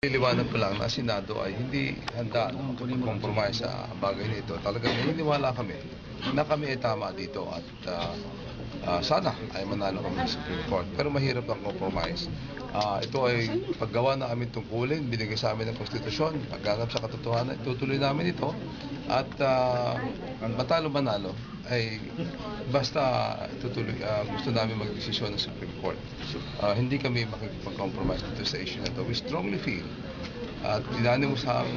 Niliwanag ko lang na Senado ay hindi handa na compromise sa bagay nito. Talagang naniniwala kami na kami ay tama dito at sana ay manalo kami sa Supreme Court. Pero mahirap ang compromise. Ito ay paggawa na aming tungkulin, binigay sa amin ng konstitusyon, pagganap sa katotohanan, itutuloy namin ito at matalo-manalo ay basta tutuloy, gusto namin magdesisyon ng Supreme Court. Hindi kami makikipag-compromise dito sa issue na ito. We strongly feel at unanimous ang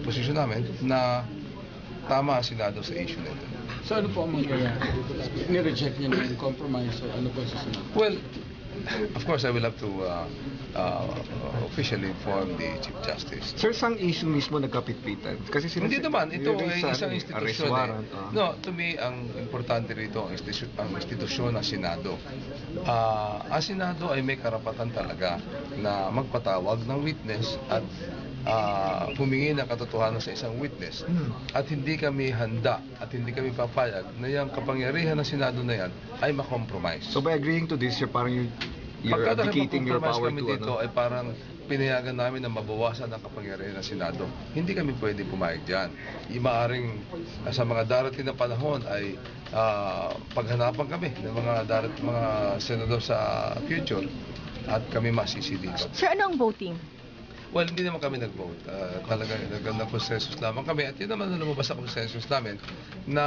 posisyon namin na tama ang Senado sa issue na ito. So ano po ang mangyayari? Ni-reject niyo na yung compromise o ano po sa Senado? Well, of course, I will have to officially inform the Chief Justice. Sir, sang issue mismo nagkapit-pitan? Kasi Hindi naman, ito ay isang arrest institusyon. warrant. No, to me, ang importante rito ang institusyon ng Senado. Ang Senado ay may karapatan talaga na magpatawag ng witness at humingi ng katotohanan sa isang witness. At hindi kami handa at hindi kami papayag na yung kapangyarihan ng Senado na yan ay makompromise. So by agreeing to this, you're abdicating your power kami to dito ay parang pinayagan namin na mabawasan ang kapangyarihan ng Senado. Hindi kami pwede pumayag dyan. Maaring sa mga darating na panahon ay paghanapan kami ng mga senador sa future at kami masisi dito. Sir, ano ang voting? Well, hindi naman kami nag-vote. Talagang nag-consensus lamang kami. At yun naman na lumabas sa consensus namin na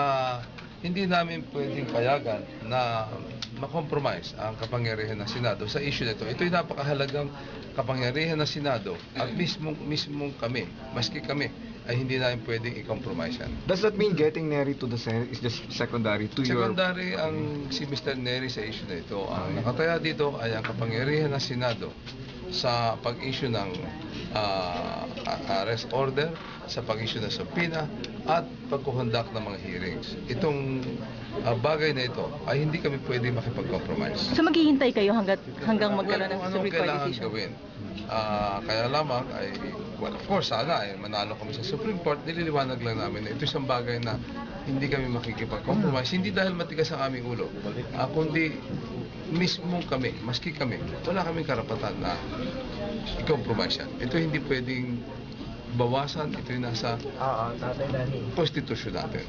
hindi namin pwedeng payagan na makompromise ang kapangyarihan ng Senado sa issue nito. Ito'y napakahalagang kapangyarihan ng Senado at mismong kami, maski kami, ay hindi namin pwedeng i-compromise yan. Does that mean getting Neri to the Senate is just secondary to your... Secondary ang si Mr. Neri sa issue na ito. Ang nakataya dito ay ang kapangyarihan ng Senado sa pag-issue ng arrest order, sa pag-issue ng subpoena at pagkukonduct ng mga hearings. Itong bagay na ito ay hindi kami pwede makipag-compromise. So maghihintay kayo hanggang magkaroon ng Anong Supreme Court kailangan decision? gawin? Kaya lamang ay, well, of course, sana ay manalo kami sa Supreme Court. Nililiwanag lang namin na ito isang bagay na hindi kami makikipag-compromise. Hindi dahil matigas ang aming ulo, kundi mismo kami, maski kami, wala kaming karapatan na i-compromise yan. Ito hindi pwedeng bawasan, ito yung nasa konstitusyon natin.